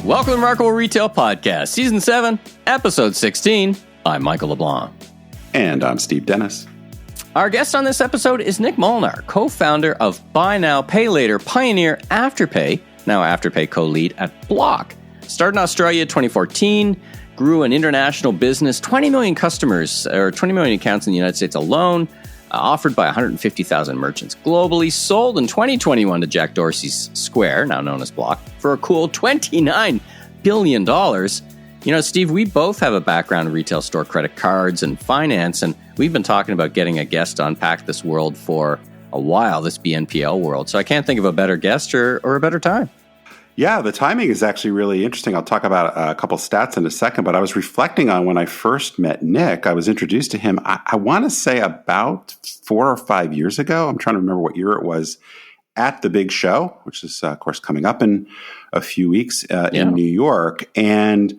Welcome to Remarkable Retail Podcast, Season 7, Episode 16. I'm Michael LeBlanc. And I'm Steve Dennis. Our guest on this episode is Nick Molnar, co-founder of Buy Now, Pay Later pioneer Afterpay, now Afterpay co-lead at Block. Started in Australia 2014, grew an international business, 20 million customers, or 20 million accounts in the United States alone, offered by 150,000 merchants globally, sold in 2021 to Jack Dorsey's Square, now known as Block, for a cool $29 billion. You know, Steve, we both have a background in retail store credit cards and finance, and we've been talking about getting a guest to unpack this world for a while, this BNPL world. So I can't think of a better guest or a better time. Yeah, the timing is actually really interesting. I'll talk about a couple stats in a second, but I was reflecting on when I first met Nick. I was introduced to him, I want to say about 4 or 5 years ago. I'm trying to remember what year it was, at the big show, which is, of course, coming up in a few weeks in New York. And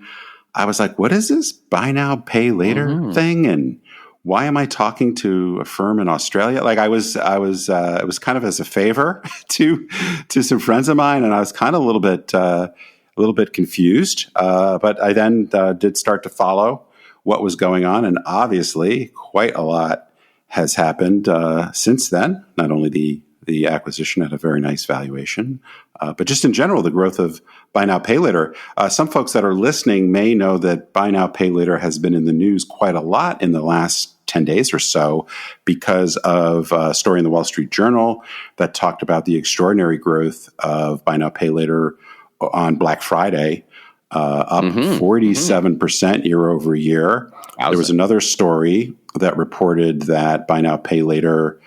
I was like, what is this buy now, pay later thing? And why am I talking to a firm in Australia? Like it was kind of as a favor to some friends of mine, and I was kind of a little bit confused. But I then did start to follow what was going on, and obviously quite a lot has happened since then. Not only the acquisition at a very nice valuation, but just in general, the growth of Buy Now, Pay Later. Some folks that are listening may know that Buy Now, Pay Later has been in the news quite a lot in the last 10 days or so because of a story in the Wall Street Journal that talked about the extraordinary growth of Buy Now, Pay Later on Black Friday, up 47% year over year. There was another story that reported that Buy Now, Pay Later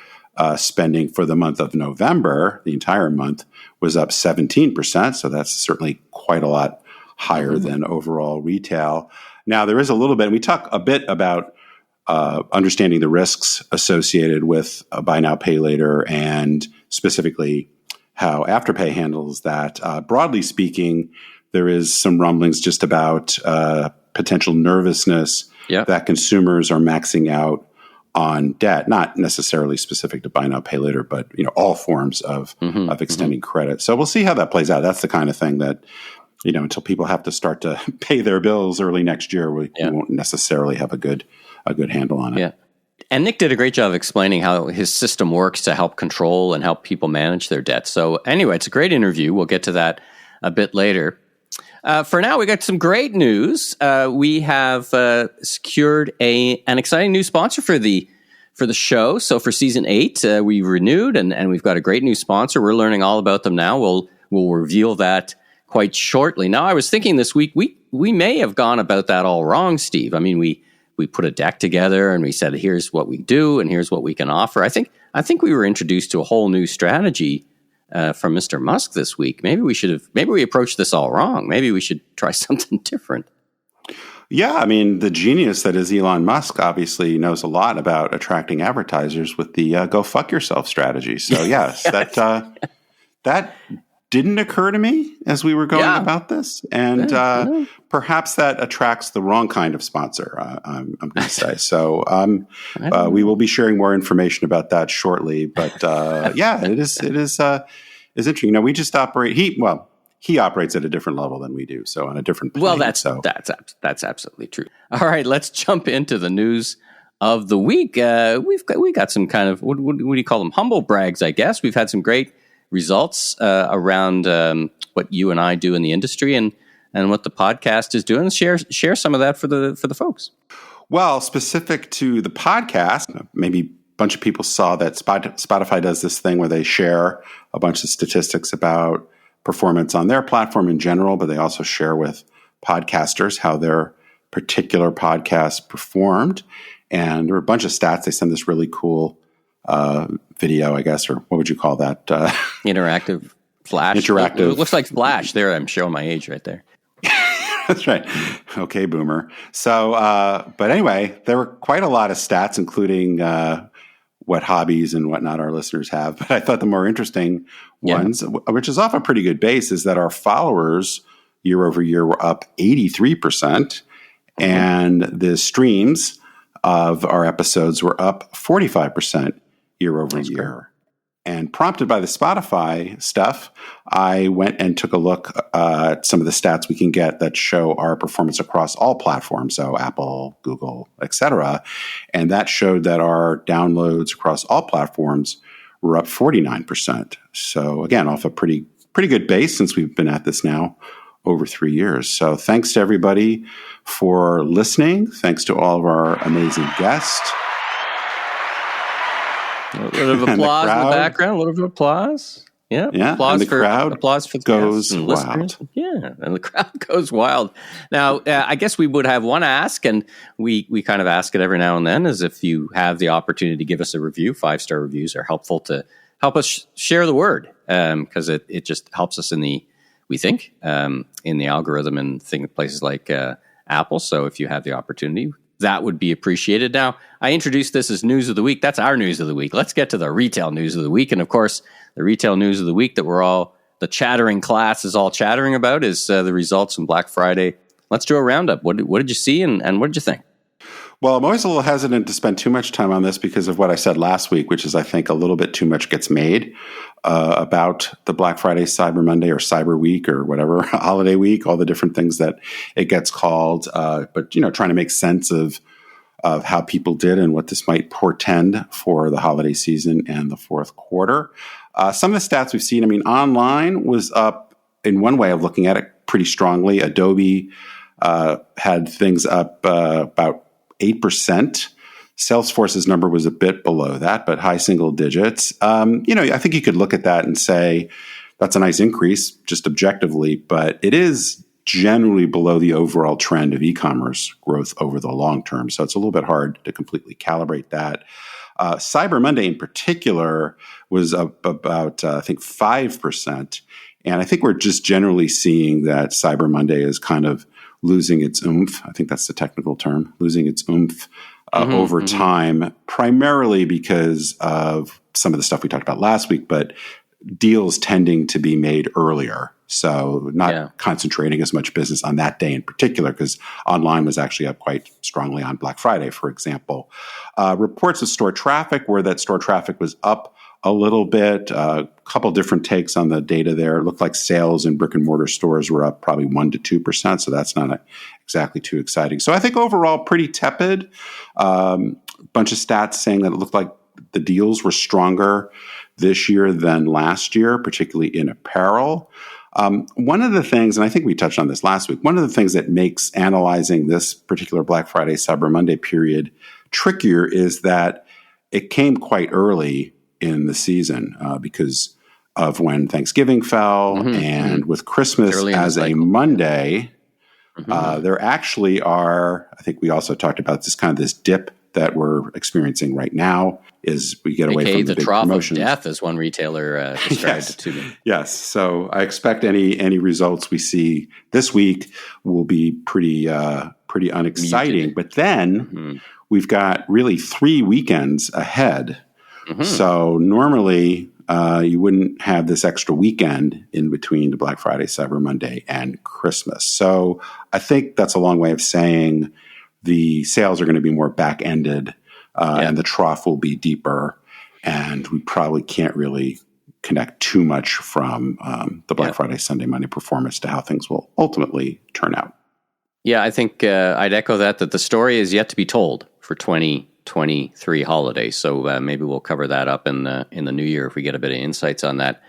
spending for the month of November, the entire month, was up 17%. So that's certainly quite a lot higher than overall retail. Now, there is a little bit, and we talk a bit about understanding the risks associated with Buy Now, Pay Later, and specifically how Afterpay handles that. Broadly speaking, there is some rumblings just about potential nervousness that consumers are maxing out on debt, not necessarily specific to Buy Now, Pay Later, but all forms of extending credit. So we'll see how that plays out. That's the kind of thing that, until people have to start to pay their bills early next year, we won't necessarily have a good handle on it. Yeah. And Nick did a great job of explaining how his system works to help control and help people manage their debt. So anyway, it's a great interview. We'll get to that a bit later. For now, we got some great news. We have secured an exciting new sponsor for the show. So for season 8, we renewed, and we've got a great new sponsor. We're learning all about them now. We'll reveal that quite shortly. Now, I was thinking this week we may have gone about that all wrong, Steve. I mean, we put a deck together and we said, here's what we do and here's what we can offer. I think we were introduced to a whole new strategy from Mr. Musk this week. Maybe we approached this all wrong. Maybe we should try something different. Yeah, I mean, the genius that is Elon Musk obviously knows a lot about attracting advertisers with the go fuck yourself strategy. So yes, that didn't occur to me as we were going about this. And perhaps that attracts the wrong kind of sponsor, I'm going to say. So we will be sharing more information about that shortly. But it is interesting. We just operate. He operates at a different level than we do, so on a different plane. Well, that's absolutely true. All right, let's jump into the news of the week. We got some kind of what do you call them? Humble brags, I guess. We've had some great results around what you and I do in the industry and what the podcast is doing. Share some of that for the folks. Well, specific to the podcast, maybe a bunch of people saw that Spotify does this thing where they share a bunch of statistics about performance on their platform in general, but they also share with podcasters how their particular podcast performed. And there were a bunch of stats. They send this really cool video, I guess, or what would you call that? Interactive flash. Interactive. It looks like flash. There, I'm showing my age right there. That's right. Okay, boomer. So, but anyway, there were quite a lot of stats, including what hobbies and whatnot our listeners have. But I thought the more interesting ones, which is off a pretty good base, is that our followers year over year were up 83%, and the streams of our episodes were up 45% year over year. And prompted by the Spotify stuff, I went and took a look at some of the stats we can get that show our performance across all platforms, so Apple, Google, etc. And that showed that our downloads across all platforms were up 49%. So again, off a pretty good base since we've been at this now over 3 years. So thanks to everybody for listening. Thanks to all of our amazing guests. A little bit of applause in the background. A little bit of applause. Yeah. Applause and applause for the goes and wild. Listeners. Yeah. And the crowd goes wild. Now, I guess we would have one ask, and we kind of ask it every now and then, is if you have the opportunity to give us a review. 5-star reviews are helpful to help us share the word, because it just helps us in the algorithm and places like Apple. So if you have the opportunity, that would be appreciated. Now, I introduced this as News of the Week. That's our News of the Week. Let's get to the retail news of the week. And of course, the retail news of the week that the chattering class is all chattering about is the results from Black Friday. Let's do a roundup. What did you see and what did you think? Well, I'm always a little hesitant to spend too much time on this because of what I said last week, which is I think a little bit too much gets made about the Black Friday, Cyber Monday, or Cyber Week, or whatever, holiday week, all the different things that it gets called. But trying to make sense of how people did and what this might portend for the holiday season and the fourth quarter. Some of the stats we've seen, online was up in one way of looking at it pretty strongly. Adobe had things up about 8%. Salesforce's number was a bit below that, but high single digits. I think you could look at that and say that's a nice increase just objectively, but it is generally below the overall trend of e-commerce growth over the long term. So it's a little bit hard to completely calibrate that. Cyber Monday in particular was up about, I think, 5%. And I think we're just generally seeing that Cyber Monday is kind of losing its oomph. I think that's the technical term, losing its oomph over time, primarily because of some of the stuff we talked about last week, but deals tending to be made earlier. So not concentrating as much business on that day in particular, because online was actually up quite strongly on Black Friday, for example. Reports of store traffic, where that store traffic was up a little bit. A couple different takes on the data there. It looked like sales in brick and mortar stores were up probably 1% to 2%. So that's not exactly too exciting. So I think overall pretty tepid. Bunch of stats saying that it looked like the deals were stronger this year than last year, particularly in apparel. One of the things, and I think we touched on this last week, one of the things that makes analyzing this particular Black Friday, Cyber Monday period trickier is that it came quite early in the season because of when Thanksgiving fell and with Christmas as a Monday, there actually are, I think we also talked about this dip that we're experiencing right now is we get away from the big trough promotions. Of death, as one retailer described it to me. Yes. So I expect any results we see this week will be pretty unexciting. Muted. But then we've got really 3 weekends ahead. So normally you wouldn't have this extra weekend in between the Black Friday, Cyber Monday, and Christmas. So I think that's a long way of saying the sales are going to be more back-ended and the trough will be deeper. And we probably can't really connect too much from the Black Friday, Sunday, Monday performance to how things will ultimately turn out. Yeah, I think I'd echo that the story is yet to be told for 2023 holiday. So maybe we'll cover that up in the new year if we get a bit of insights on that.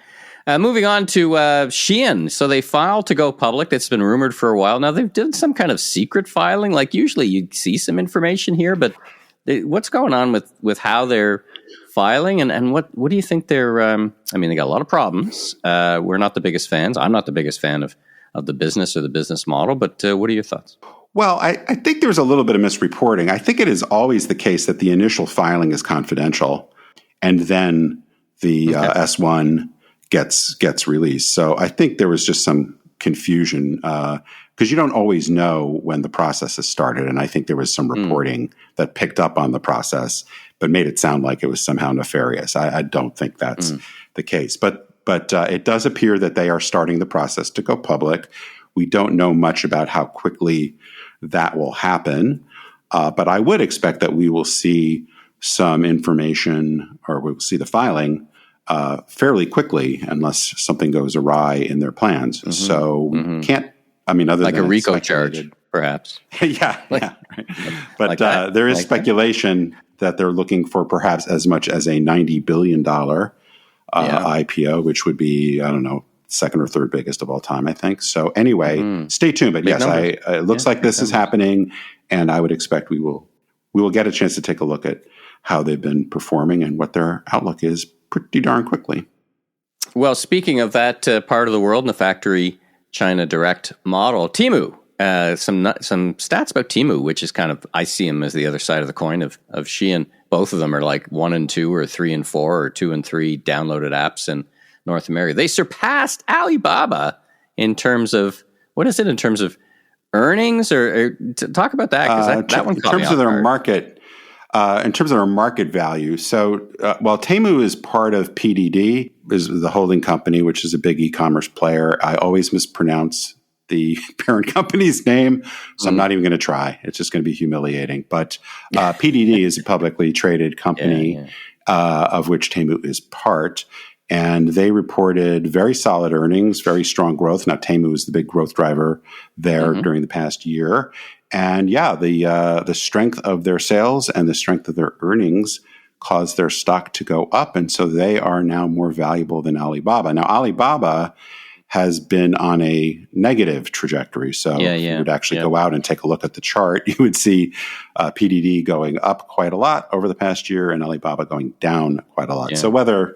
Moving on to Shein. So they filed to go public. It's been rumored for a while. Now, they've done some kind of secret filing. Like usually you see some information here, but what's going on with how they're filing and what do you think they're, they got a lot of problems. We're not the biggest fans. I'm not the biggest fan of the business or the business model, but what are your thoughts? Well, I think there's a little bit of misreporting. I think it is always the case that the initial filing is confidential and then the S1 gets released. So I think there was just some confusion because you don't always know when the process has started. And I think there was some reporting that picked up on the process, but made it sound like it was somehow nefarious. I don't think that's the case. But it does appear that they are starting the process to go public. We don't know much about how quickly that will happen. But I would expect that we will see some information or we'll see the filing fairly quickly unless something goes awry in their plans. Can't. I mean, other like than a RICO charge, perhaps. yeah. Right. But like there is speculation that they're looking for perhaps as much as a $90 billion IPO, which would be, I don't know, second or third biggest of all time, I think. So anyway, stay tuned. But yes, it looks like this is happening, and I would expect we will get a chance to take a look at how they've been performing and what their outlook is pretty darn quickly. Well, speaking of that part of the world and the factory China direct model, Temu. Some stats about Temu, which is kind of, I see them as the other side of the coin of Shein. Both of them are like 1 and 2 or 3 and 4 or 2 and 3 downloaded apps in North America. They surpassed Alibaba in terms of, what is it, in terms of earnings? Or talk about that, because that one caught me off guard. In terms of their market value. So while Temu is part of PDD, is the holding company, which is a big e-commerce player, I always mispronounce the parent company's name, so I'm not even going to try. It's just going to be humiliating. But PDD is a publicly traded company of which Temu is part, and they reported very solid earnings, very strong growth. Now, Temu is the big growth driver there during the past year. And the strength of their sales and the strength of their earnings caused their stock to go up, and so they are now more valuable than Alibaba. Now, Alibaba has been on a negative trajectory. So if you would actually go out and take a look at the chart, you would see PDD going up quite a lot over the past year and Alibaba going down quite a lot. So whether,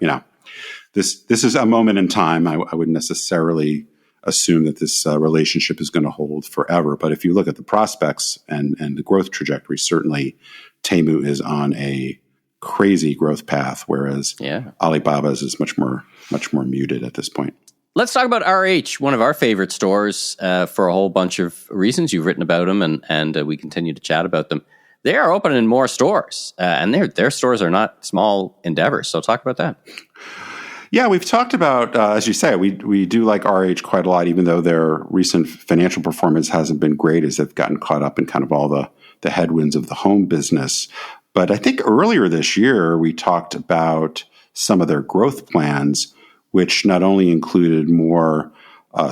this is a moment in time, I wouldn't necessarily assume that this relationship is going to hold forever. But if you look at the prospects and the growth trajectory, certainly Temu is on a crazy growth path, whereas Alibaba's is much more muted at this point. Let's talk about RH, one of our favorite stores, for a whole bunch of reasons. You've written about them, and we continue to chat about them. They are opening more stores, and their stores are not small endeavors. So talk about that. Yeah, we've talked about, as you say, we do like RH quite a lot, even though their recent financial performance hasn't been great as they've gotten caught up in kind of all the headwinds of the home business. But I think earlier this year, we talked about some of their growth plans, which not only included more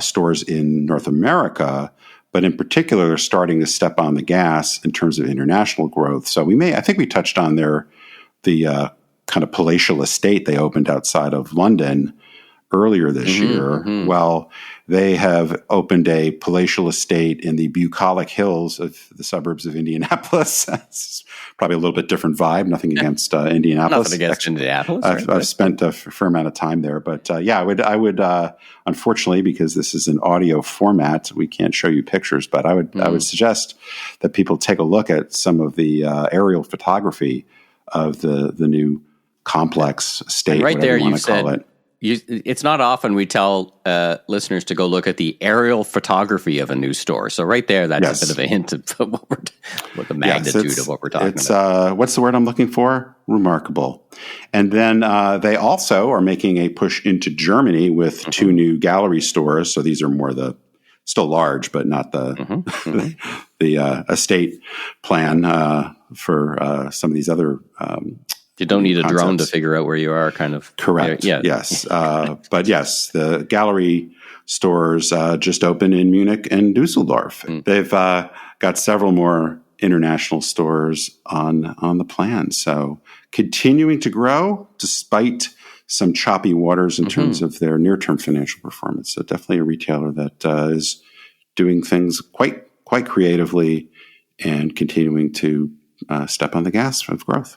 stores in North America, but in particular, they're starting to step on the gas in terms of international growth. So I think we touched on the kind of palatial estate they opened outside of London earlier this year. Well, they have opened a palatial estate in the bucolic hills of the suburbs of Indianapolis. It's probably a little bit different vibe. Nothing against Indianapolis. Nothing against Indianapolis. I've spent a fair amount of time there, but I would unfortunately, because this is an audio format, we can't show you pictures. But I would suggest that people take a look at some of the aerial photography of the new complex estate. And right there, you said. It's not often we tell listeners to go look at the aerial photography of a new store. So right there, that's a bit of a hint of what the magnitude of what we're talking about. What's the word I'm looking for? Remarkable. And then they also are making a push into Germany with 2 new gallery stores. So these are more still large, but not the estate plan for some of these other you don't need a drone to figure out where you are, kind of. Correct. Yeah. Yes. But yes, the gallery stores just opened in Munich and Dusseldorf. They've got several more international stores on the plan. So continuing to grow despite some choppy waters in terms of their near-term financial performance. So definitely a retailer that is doing things quite creatively and continuing to step on the gas of growth.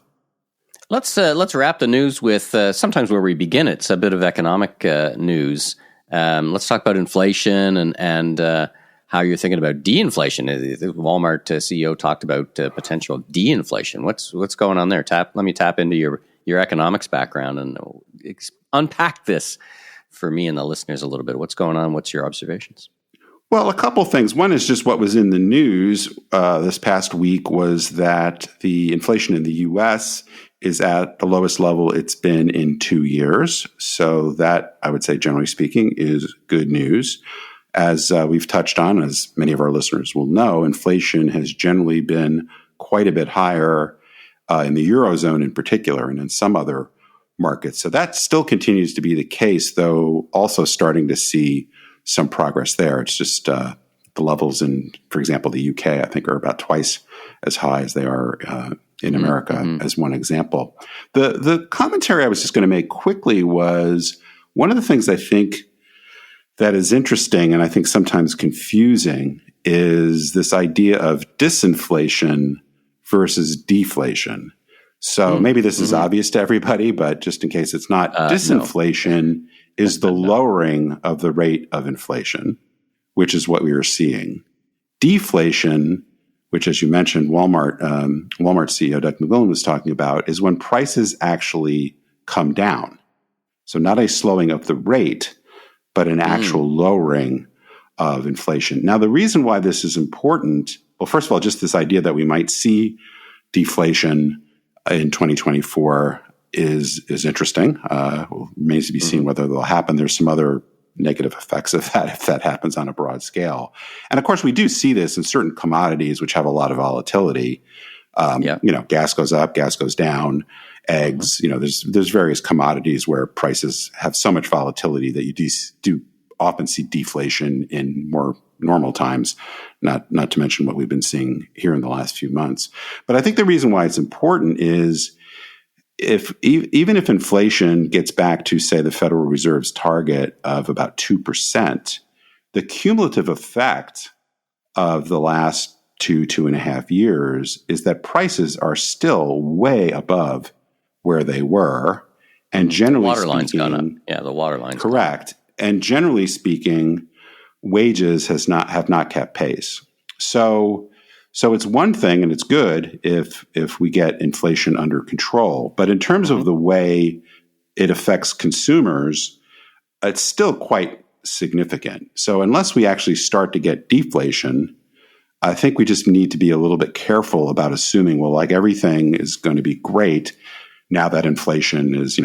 Let's wrap the news with sometimes where we begin. It's a bit of economic news. Let's talk about inflation and how you're thinking about de-inflation. The Walmart CEO talked about potential de-inflation. What's going on there? Let me tap into your economics background and unpack this for me and the listeners a little bit. What's going on? What's your observations? Well, a couple things. One is just what was in the news this past week was that the inflation in the U.S. is at the lowest level it's been in 2 years. So that, I would say, generally speaking, is good news. As we've touched on, as many of our listeners will know, inflation has generally been quite a bit higher in the Eurozone in particular and in some other markets. So that still continues to be the case, though also starting to see some progress there. It's just the levels in, for example, the UK, I think are about twice as high as they are in America, as one example. The commentary I was just going to make quickly was one of the things I think that is interesting and I think sometimes confusing is this idea of disinflation versus deflation. So maybe this is obvious to everybody, but just in case it's not, disinflation is the lowering of the rate of inflation, which is what we are seeing. Deflation, which, as you mentioned, Walmart CEO Doug McMillon was talking about, is when prices actually come down. So not a slowing of the rate, but an actual lowering of inflation. Now, the reason why this is important, well, first of all, just this idea that we might see deflation in 2024 is interesting. Remains to be seen whether they'll happen. There's some other negative effects of that if that happens on a broad scale. And of course, we do see this in certain commodities which have a lot of volatility. Gas goes up, gas goes down, eggs. There's various commodities where prices have so much volatility that you do often see deflation in more normal times, not to mention what we've been seeing here in the last few months. But I think the reason why it's important is even if inflation gets back to, say, the Federal Reserve's target of about 2%, the cumulative effect of the last 2.5 years is that prices are still way above where they were. And generally the water line's speaking, gone up. Yeah, the water line's correct. And generally speaking, wages have not kept pace. So it's one thing, and it's good if we get inflation under control. But in terms of the way it affects consumers, it's still quite significant. So unless we actually start to get deflation, I think we just need to be a little bit careful about assuming, well, like everything is going to be great now that inflation is,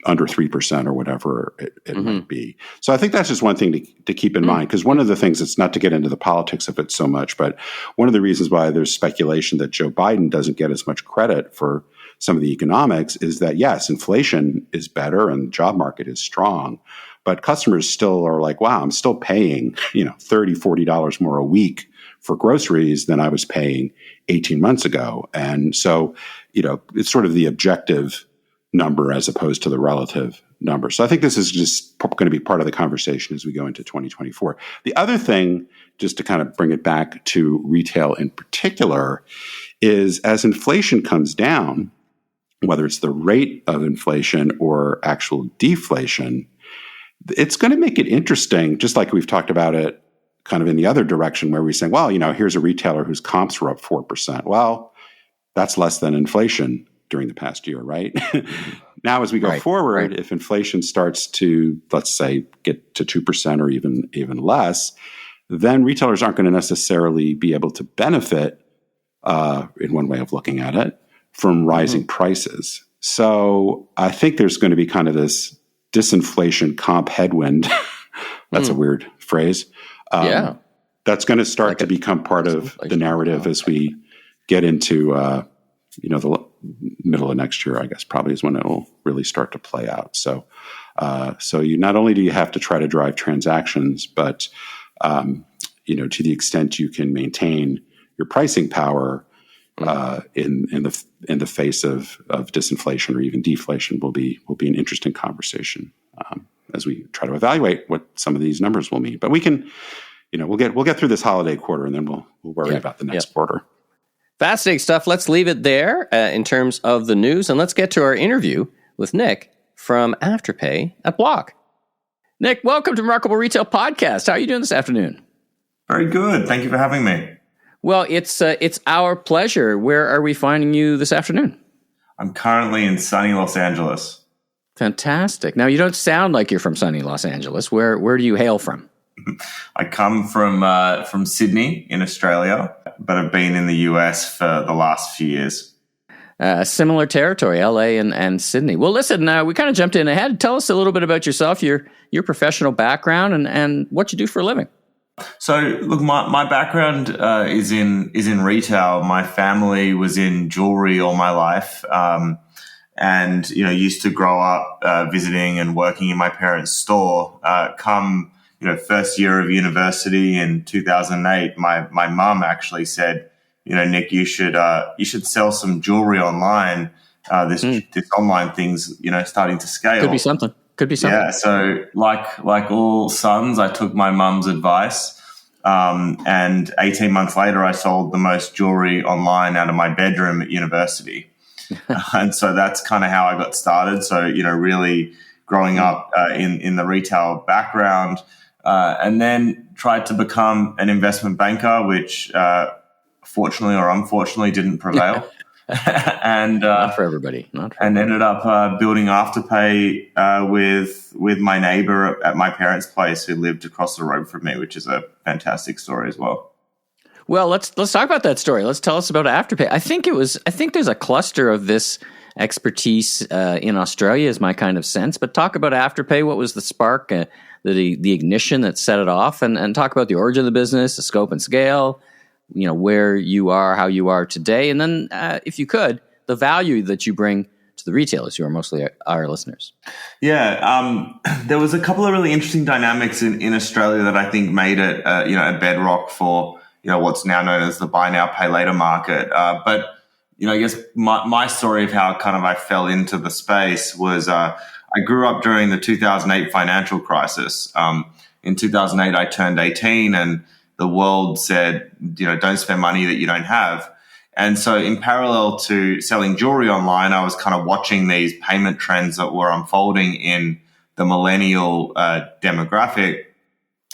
under 3% or whatever it might be. So I think that's just one thing to keep in mind, because one of the things, it's not to get into the politics of it so much, but one of the reasons why there's speculation that Joe Biden doesn't get as much credit for some of the economics is that, yes, inflation is better and the job market is strong, but customers still are like, wow, I'm still paying, $30, $40 more a week for groceries than I was paying 18 months ago. And so, it's sort of the objective number as opposed to the relative number. So I think this is just going to be part of the conversation as we go into 2024. The other thing, just to kind of bring it back to retail in particular, is as inflation comes down, whether it's the rate of inflation or actual deflation, it's going to make it interesting, just like we've talked about it kind of in the other direction where we're saying, well, here's a retailer whose comps were up 4%. Well, that's less than inflation during the past year, right? Now, as we go forward, if inflation starts to, let's say, get to 2% or even less, then retailers aren't going to necessarily be able to benefit, in one way of looking at it, from rising prices. So I think there's going to be kind of this disinflation comp headwind. That's a weird phrase. That's going to start to become part of the narrative as we get into the middle of next year, I guess, probably is when it will really start to play out. So you not only do you have to try to drive transactions, but to the extent you can maintain your pricing power in the face of disinflation or even deflation will be an interesting conversation as we try to evaluate what some of these numbers will mean. But we can, we'll get through this holiday quarter and then we'll worry about the next quarter. Fascinating stuff. Let's leave it there in terms of the news, and let's get to our interview with Nick from Afterpay at Block. Nick, welcome to Remarkable Retail Podcast. How are you doing this afternoon? Very good. Thank you for having me. Well, it's our pleasure. Where are we finding you this afternoon? I'm currently in sunny Los Angeles. Fantastic. Now, you don't sound like you're from sunny Los Angeles. Where do you hail from? I come from Sydney in Australia, but I've been in the US for the last few years. Similar territory, LA and Sydney. Well, listen, we kind of jumped in ahead. Tell us a little bit about yourself, your professional background, and what you do for a living. So, look, my background is in retail. My family was in jewelry all my life, and, used to grow up visiting and working in my parents' store. Come, first year of university in 2008, my mum actually said, Nick, you should sell some jewelry online. This online thing's, starting to scale. Could be something. Yeah. So like all sons, I took my mum's advice. And 18 months later, I sold the most jewelry online out of my bedroom at university. And so that's kind of how I got started. So, really growing up in the retail background, and then tried to become an investment banker, which fortunately or unfortunately didn't prevail. And not for everybody. And ended up building Afterpay with my neighbor at my parents' place who lived across the road from me, which is a fantastic story as well. Well, let's talk about that story. Let's tell us about Afterpay. I think there's a cluster of this expertise in Australia, is my kind of sense. But talk about Afterpay. What was the spark, the ignition that set it off, and talk about the origin of the business, the scope and scale. Where you are, how you are today, and then, if you could, the value that you bring to the retailers who are mostly our listeners. Yeah, there was a couple of really interesting dynamics in Australia that I think made it, a bedrock for, what's now known as the buy now, pay later market. But, I guess my story of how kind of I fell into the space was I grew up during the 2008 financial crisis. In 2008, I turned 18 and the world said, don't spend money that you don't have. And so in parallel to selling jewelry online, I was kind of watching these payment trends that were unfolding in the millennial demographic.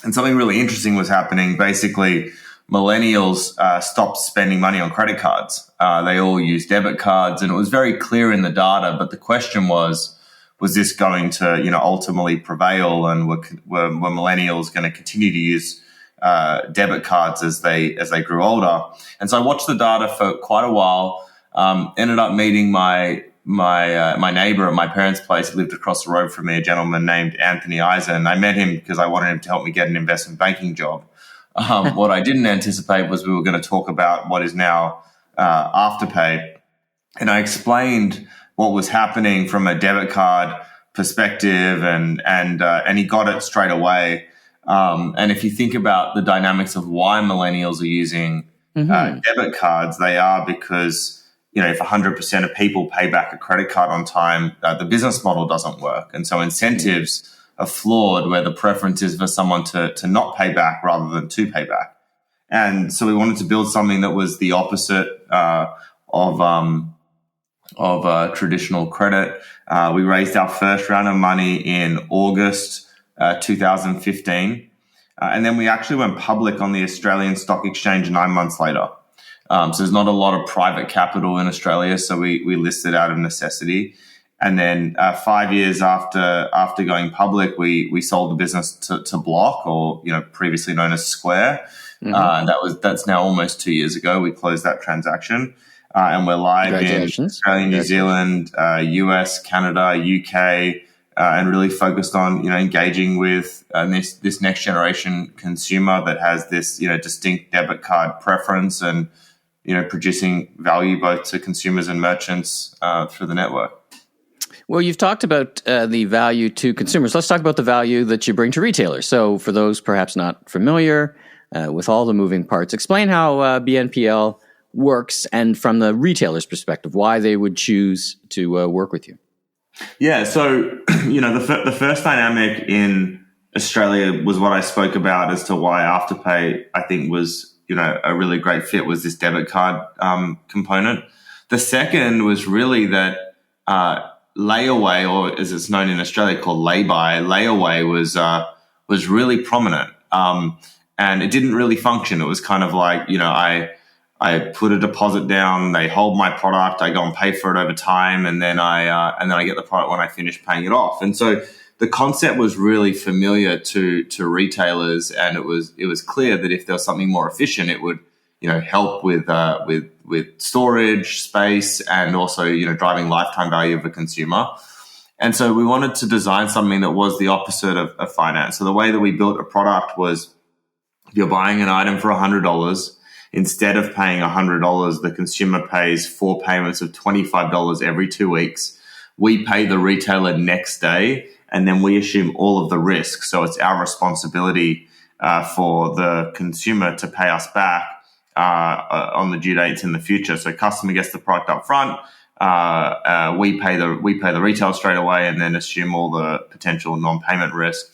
And something really interesting was happening. Basically, millennials stopped spending money on credit cards. They all used debit cards, and it was very clear in the data. But the question was this going to, ultimately prevail? And were millennials going to continue to use debit cards as they grew older? And so I watched the data for quite a while. Ended up meeting my neighbor at my parents' place. He lived across the road from me, a gentleman named Anthony Eisen. I met him because I wanted him to help me get an investment banking job. What I didn't anticipate was we were going to talk about what is now Afterpay, and I explained what was happening from a debit card perspective, and he got it straight away. And if you think about the dynamics of why millennials are using debit cards, they are because, if 100% of people pay back a credit card on time, the business model doesn't work. And so incentives are flawed, where the preference is for someone to not pay back rather than to pay back. And so we wanted to build something that was the opposite of traditional credit. We raised our first round of money in August 2015. And then we actually went public on the Australian Stock Exchange 9 months later. So there's not a lot of private capital in Australia, so we listed out of necessity. And then 5 years after going public, we sold the business to Block, or previously known as Square. That's now almost 2 years ago. We closed that transaction, and we're live in Australia, New Zealand, US, Canada, UK. And really focused on, engaging with this next generation consumer that has this, distinct debit card preference, and, producing value both to consumers and merchants through the network. Well, you've talked about the value to consumers. Let's talk about the value that you bring to retailers. So for those perhaps not familiar with all the moving parts, explain how BNPL works, and from the retailer's perspective, why they would choose to work with you. Yeah, so, the first dynamic in Australia was what I spoke about as to why Afterpay, I think, was, a really great fit, was this debit card component. The second was really that layaway, or as it's known in Australia called lay-by, layaway was really prominent, and it didn't really function. It was kind of like, I put a deposit down, they hold my product, I go and pay for it over time, and then I get the product when I finish paying it off. And so the concept was really familiar to retailers, and it was clear that if there was something more efficient, it would help with storage space, and also driving lifetime value of a consumer. And so we wanted to design something that was the opposite of finance. So the way that we built a product was, if you're buying an item for $100. Instead of paying $100, the consumer pays 4 payments of $25 every 2 weeks. we pay the retailer next day, and then we assume all of the risk. So it's we for the consumer to pay us back on the due dates in the future. So customer gets the product up front, we pay the retail straight away, and then assume all the potential non-payment risk.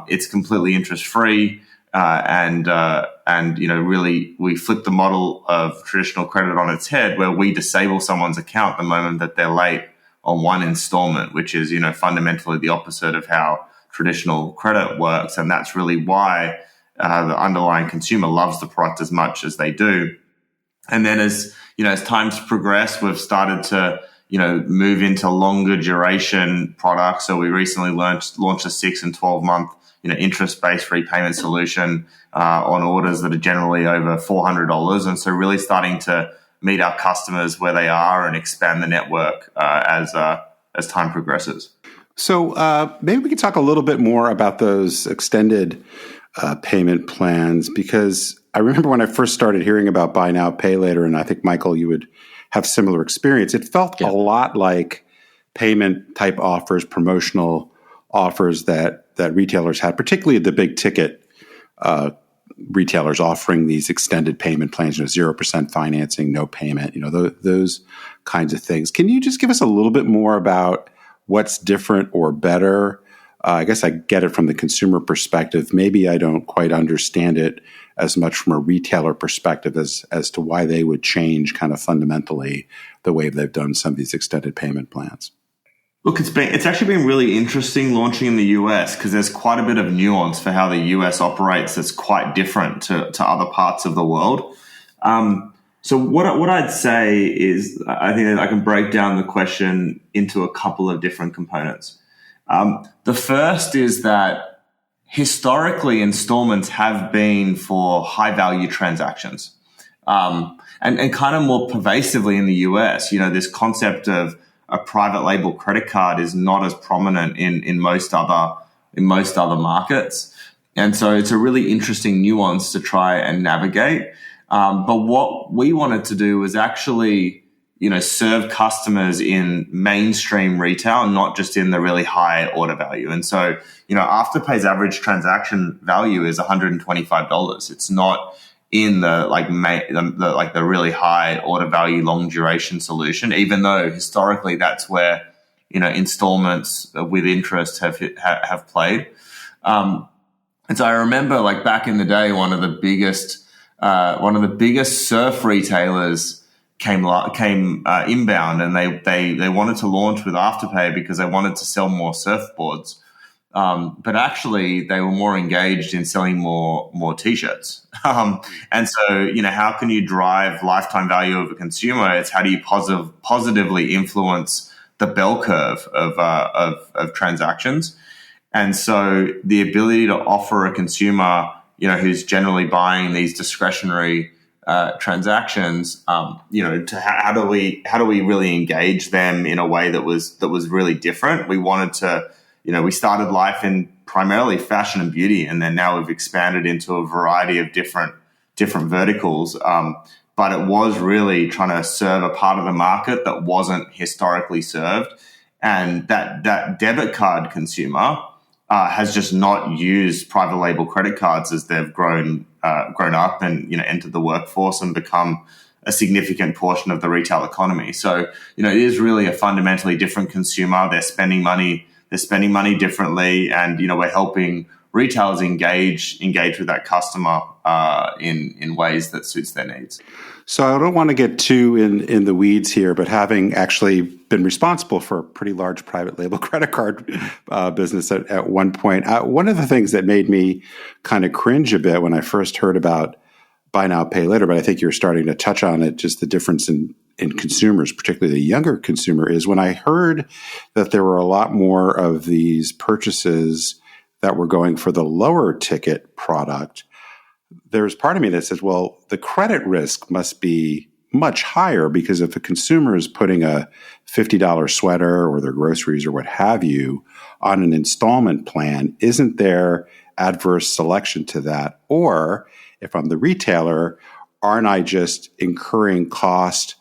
It's completely interest free, and really we flip the model of traditional credit on its head, where we disable someone's account the moment that they're late on one installment, which is fundamentally the opposite of how traditional credit works. And that's really why the underlying consumer loves the product as much as they do. And then as time's progressed, we've started to move into longer duration products. So we recently launched a 6 and 12 month interest-based repayment solution on orders that are generally over $400. And so really starting to meet our customers where they are and expand the network as time progresses. So maybe we could talk a little bit more about those extended payment plans, because I remember when I first started hearing about buy now, pay later, and I think, Michael, you would have similar experience. It felt a lot like payment type offers, promotional offers that retailers had, particularly the big ticket retailers offering these extended payment plans, 0% financing, no payment, those kinds of things. Can you just give us a little bit more about what's different or better? I guess I get it from the consumer perspective. Maybe I don't quite understand it as much from a retailer perspective as to why they would change kind of fundamentally the way they've done some of these extended payment plans. Look, it's actually been really interesting launching in the US, because there's quite a bit of nuance for how the US operates that's quite different to other parts of the world. So what I'd say is, I think that I can break down the question into a couple of different components. The first is that historically installments have been for high value transactions. And kind of more pervasively in the US, this concept of a private label credit card is not as prominent in most other markets. And so it's a really interesting nuance to try and navigate. But what we wanted to do was actually, serve customers in mainstream retail, not just in the really high order value. And so, Afterpay's average transaction value is $125. It's not in the really high order value, long duration solution, even though historically that's where, installments with interest have played. And so I remember, back in the day, one of the biggest surf retailers came inbound, and they wanted to launch with Afterpay because they wanted to sell more surfboards. But actually they were more engaged in selling more t-shirts. And so, how can you drive lifetime value of a consumer? It's how do you positively influence the bell curve of transactions? And so the ability to offer a consumer, who's generally buying these discretionary transactions, to how do we really engage them in a way that was really different? We wanted to, we started life in primarily fashion and beauty, and then now we've expanded into a variety of different verticals. But it was really trying to serve a part of the market that wasn't historically served, and that debit card consumer has just not used private label credit cards as they've grown up and entered the workforce and become a significant portion of the retail economy. So it is really a fundamentally different consumer. They're spending money differently, and we're helping retailers engage with that customer in ways that suits their needs. So I don't want to get too in the weeds here, but having actually been responsible for a pretty large private label credit card business at one point, one of the things that made me kind of cringe a bit when I first heard about buy now, pay later, but I think you're starting to touch on it, just the difference in consumers, particularly the younger consumer, is when I heard that there were a lot more of these purchases that were going for the lower ticket product. There's part of me that says, well, the credit risk must be much higher, because if a consumer is putting a $50 sweater or their groceries or what have you on an installment plan, isn't there adverse selection to that? Or if I'm the retailer, aren't I just incurring cost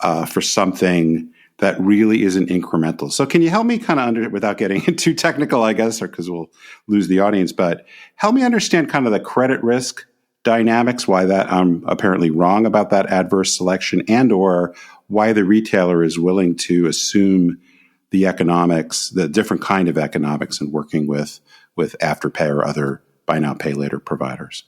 for something that really isn't incremental. So can you help me kind of without getting too technical, I guess, or because we'll lose the audience, but help me understand kind of the credit risk dynamics, why that I'm apparently wrong about that adverse selection, and or why the retailer is willing to assume the economics, the different kind of economics in working with Afterpay or other buy now, pay later providers.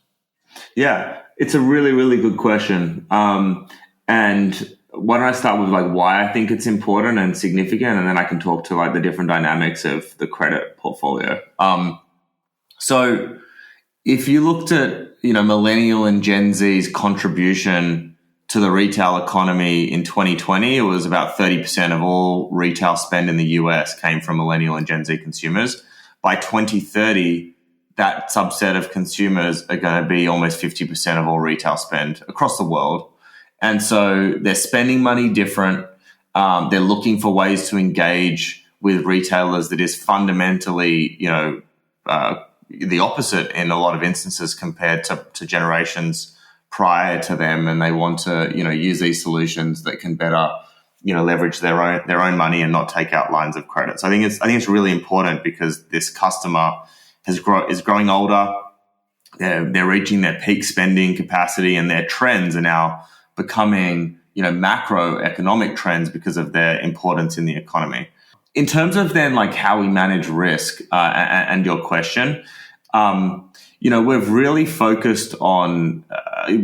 Yeah, it's a really, really good question. And why don't I start with like why I think it's important and significant, and then I can talk to like the different dynamics of the credit portfolio. So if you looked at, millennial and Gen Z's contribution to the retail economy in 2020, it was about 30% of all retail spend in the US came from millennial and Gen Z consumers. By 2030, that subset of consumers are going to be almost 50% of all retail spend across the world. And so they're spending money different. They're looking for ways to engage with retailers that is fundamentally, the opposite in a lot of instances compared to generations prior to them. And they want to, use these solutions that can better, leverage their own money and not take out lines of credit. So I think it's really important because this customer is growing older. They're reaching their peak spending capacity, and their trends are now becoming, macroeconomic trends because of their importance in the economy. In terms of then like how we manage risk and your question, we've really focused on,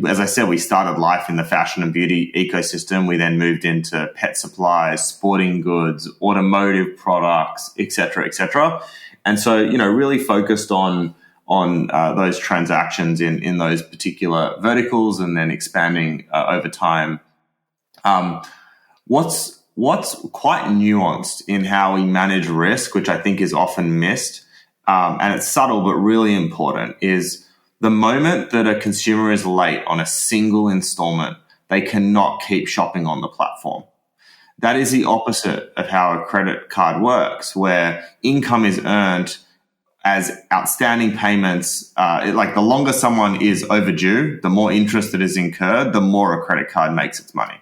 as I said, we started life in the fashion and beauty ecosystem. We then moved into pet supplies, sporting goods, automotive products, et cetera, et cetera. And so, really focused on those transactions in those particular verticals and then expanding over time. What's quite nuanced in how we manage risk, which I think is often missed, and it's subtle but really important, is the moment that a consumer is late on a single installment, they cannot keep shopping on the platform. That is the opposite of how a credit card works, where income is earned as outstanding payments. Like the longer someone is overdue, the more interest that is incurred, the more a credit card makes its money.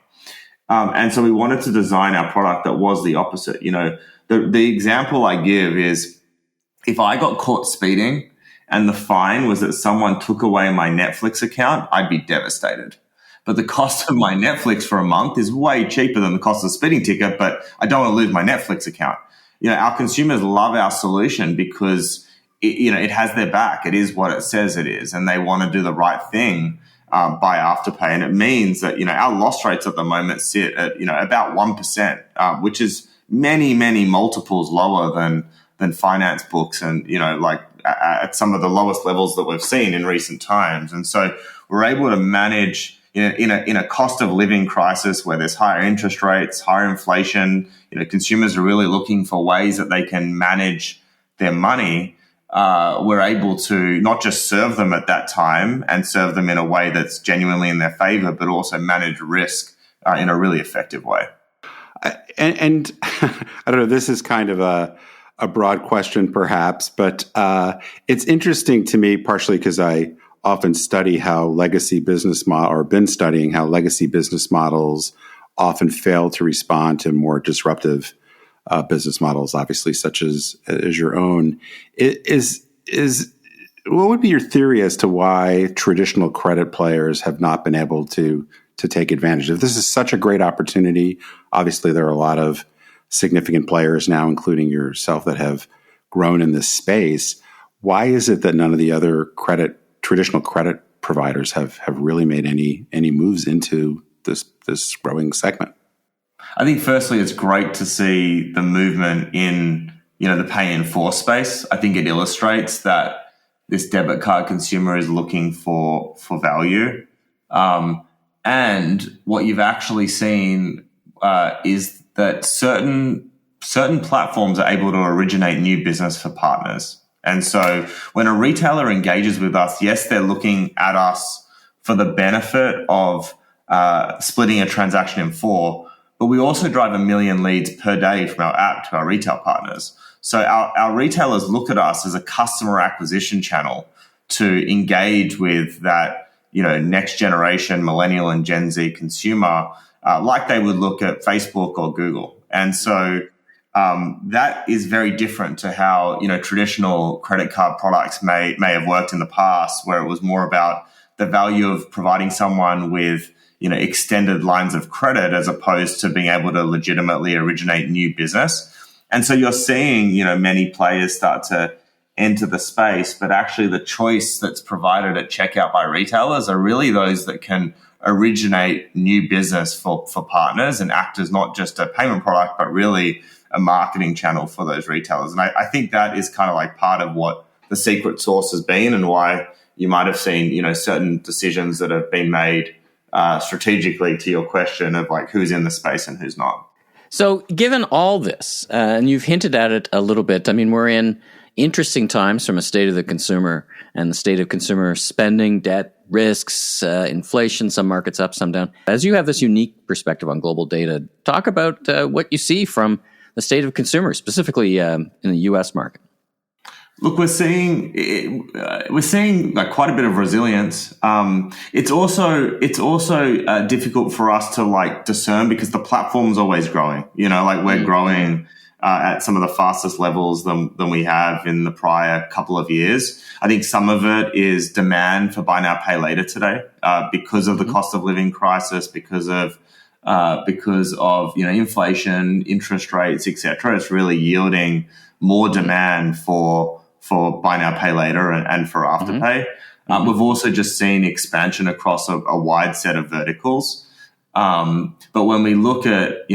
And so we wanted to design our product that was the opposite. The example I give is if I got caught speeding and the fine was that someone took away my Netflix account, I'd be devastated. But the cost of my Netflix for a month is way cheaper than the cost of the speeding ticket, but I don't want to lose my Netflix account. Our consumers love our solution because it has their back. It is what it says it is, and they want to do the right thing by Afterpay. And it means that, our loss rates at the moment sit at, about 1%, which is many, many multiples lower than finance books and, at some of the lowest levels that we've seen in recent times. And so we're able to manage in a cost of living crisis where there's higher interest rates, higher inflation. Consumers are really looking for ways that they can manage their money. We're able to not just serve them at that time and serve them in a way that's genuinely in their favor, but also manage risk in a really effective way. And I don't know, this is kind of a broad question perhaps, but it's interesting to me partially because I often study how legacy business been studying how legacy business models often fail to respond to more disruptive business models, obviously, such as your own. What would be your theory as to why traditional credit players have not been able to take advantage of this? Is such a great opportunity. Obviously, there are a lot of significant players now, including yourself, that have grown in this space. Why is it that none of the other traditional credit providers have really made any moves into this growing segment? I think firstly, it's great to see the movement in, the pay in four space. I think it illustrates that this debit card consumer is looking for value. And what you've actually seen is that certain platforms are able to originate new business for partners. And so when a retailer engages with us, yes, they're looking at us for the benefit of splitting a transaction in four, but we also drive 1 million leads per day from our app to our retail partners. So our retailers look at us as a customer acquisition channel to engage with that, next generation millennial and Gen Z consumer, like they would look at Facebook or Google. And so that is very different to how, traditional credit card products may have worked in the past, where it was more about the value of providing someone with, extended lines of credit as opposed to being able to legitimately originate new business. And so you're seeing, many players start to enter the space, but actually the choice that's provided at checkout by retailers are really those that can originate new business for partners and act as not just a payment product, but really a marketing channel for those retailers. And I think that is kind of like part of what the secret sauce has been, and why you might have seen, certain decisions that have been made strategically, to your question of like who's in the space and who's not. So given all this, and you've hinted at it a little bit, I mean, we're in interesting times from a state of the consumer and the state of consumer spending, debt, risks, inflation, some markets up, some down. As you have this unique perspective on global data, talk about what you see from the state of consumers, specifically in the U.S. market. Look, we're seeing like quite a bit of resilience. It's also difficult for us to like discern because the platform's always growing. We're growing at some of the fastest levels than we have in the prior couple of years. I think some of it is demand for buy now, pay later today because of the cost of living crisis, because of inflation, interest rates, etc. It's really yielding more demand for buy now, pay later and for Afterpay. We've also just seen expansion across a wide set of verticals. But when we look at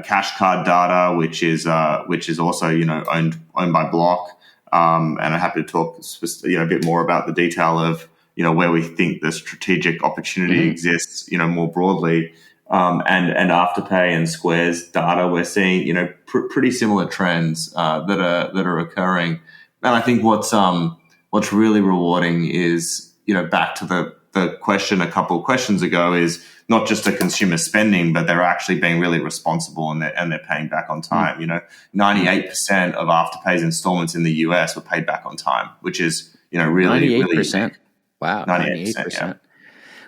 cash card data, which is also owned by Block, and I'm happy to talk a bit more about the detail of where we think the strategic opportunity exists more broadly, and Afterpay and Square's data, we're seeing pretty similar trends that are occurring. And I think what's really rewarding is back to the question a couple of questions ago, is not just a consumer spending, but they're actually being really responsible and they're paying back on time. 98% of Afterpay's installments in the US were paid back on time, which is really 98%. Really wow, 98%. Yeah.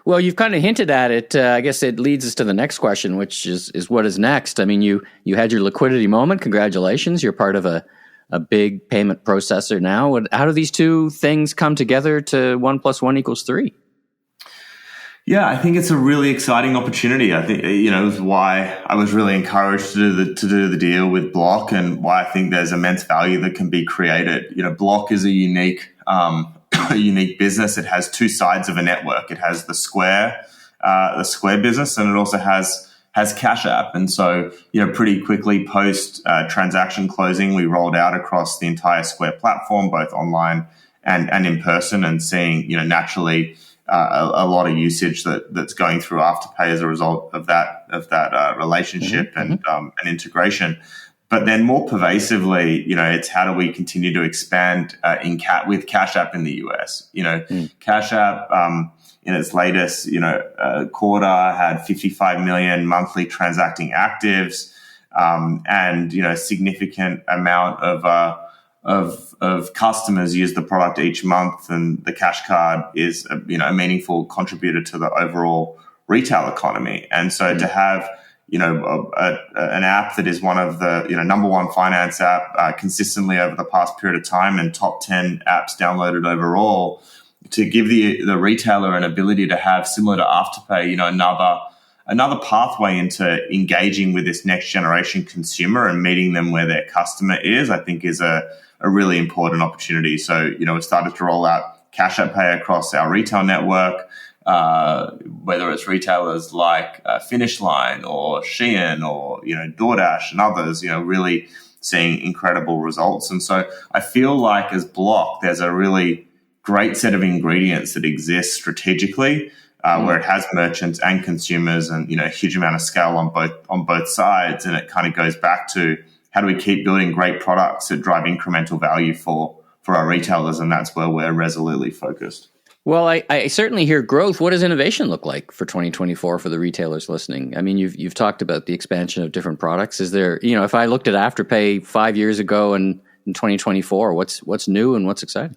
Well, you've kind of hinted at it. I guess it leads us to the next question, which is what is next? I mean, you had your liquidity moment. Congratulations. You're part of a big payment processor now. How do these two things come together to 1 + 1 = 3? Yeah, I think it's a really exciting opportunity. I think, it was why I was really encouraged to do the deal with Block, and why I think there's immense value that can be created. Block is a unique business. It has two sides of a network. It has the Square business, and it also has Cash App. And so, pretty quickly post transaction closing, we rolled out across the entire Square platform, both online and in person, and seeing, naturally, a lot of usage that's going through Afterpay as a result of that relationship and integration. But then more pervasively, it's how do we continue to expand with Cash App in the US? Cash App in its latest quarter had 55 million monthly transacting actives, and a significant amount of customers use the product each month, and the Cash Card is a meaningful contributor to the overall retail economy. And so to have an app that is one of the number one finance app consistently over the past period of time, and top 10 apps downloaded overall, to give the retailer an ability to have, similar to Afterpay, another pathway into engaging with this next generation consumer and meeting them where their customer is, I think is a really important opportunity. So, we started to roll out Cash App Pay across our retail network, whether it's retailers like Finish Line or Shein or, DoorDash and others, really seeing incredible results. And so I feel like as Block, there's a really great set of ingredients that exist strategically, where it has merchants and consumers and, a huge amount of scale on both sides. And it kind of goes back to, how do we keep building great products that drive incremental value for our retailers? And that's where we're resolutely focused. Well, I certainly hear growth. What does innovation look like for 2024 for the retailers listening? I mean, you've talked about the expansion of different products. Is there, if I looked at Afterpay 5 years ago and in 2024, what's new and what's exciting?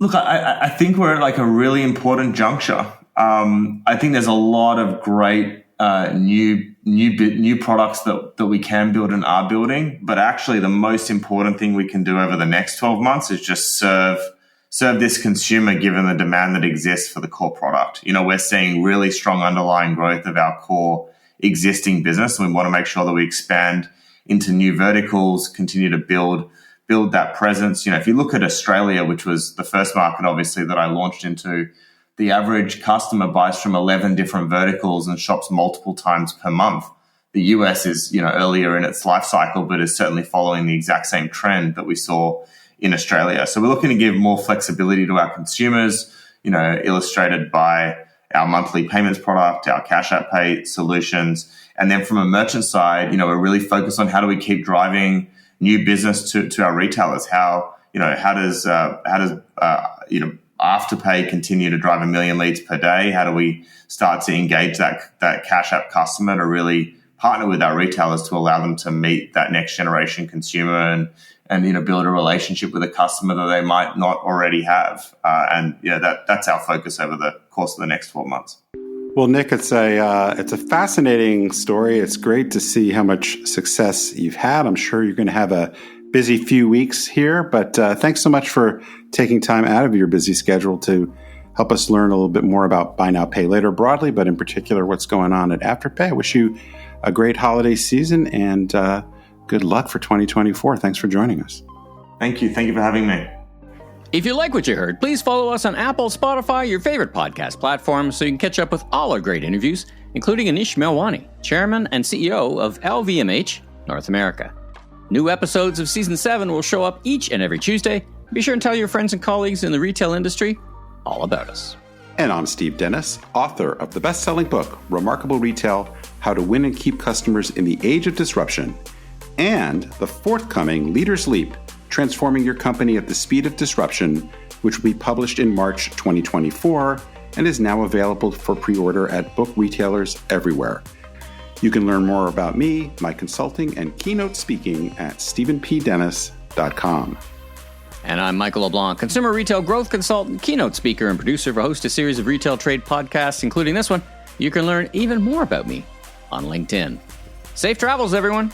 Look, I think we're at like a really important juncture. I think there's a lot of great new new products that we can build and are building. But actually, the most important thing we can do over the next 12 months is just serve this consumer, given the demand that exists for the core product. We're seeing really strong underlying growth of our core existing business, and we want to make sure that we expand into new verticals, continue to build that presence. If you look at Australia, which was the first market, obviously, that I launched into, the average customer buys from 11 different verticals and shops multiple times per month. The US is, earlier in its life cycle, but is certainly following the exact same trend that we saw in Australia. So we're looking to give more flexibility to our consumers, illustrated by our monthly payments product, our Cash App Pay solutions. And then from a merchant side, we're really focused on how do we keep driving new business to our retailers? How does Afterpay continue to drive 1 million leads per day? How do we start to engage that Cash App customer to really partner with our retailers to allow them to meet that next generation consumer and build a relationship with a customer that they might not already have? That's our focus over the course of the next 12 months. Well, Nick, it's a fascinating story. It's great to see how much success you've had. I'm sure you're going to have a busy few weeks here, but thanks so much for taking time out of your busy schedule to help us learn a little bit more about Buy Now, Pay Later broadly, but in particular, what's going on at Afterpay. I wish you a great holiday season and good luck for 2024. Thanks for joining us. Thank you. Thank you for having me. If you like what you heard, please follow us on Apple, Spotify, your favorite podcast platform, so you can catch up with all our great interviews, including Anish Melwani, Chairman and CEO of LVMH North America. New episodes of Season 7 will show up each and every Tuesday. Be sure and tell your friends and colleagues in the retail industry all about us. And I'm Steve Dennis, author of the best-selling book, Remarkable Retail, How to Win and Keep Customers in the Age of Disruption, and the forthcoming Leader's Leap, Transforming Your Company at the Speed of Disruption, which will be published in March 2024 and is now available for pre-order at book retailers everywhere. You can learn more about me, my consulting, and keynote speaking at stephenpdennis.com. And I'm Michael LeBlanc, consumer retail growth consultant, keynote speaker, and producer for host a series of retail trade podcasts, including this one. You can learn even more about me on LinkedIn. Safe travels, everyone.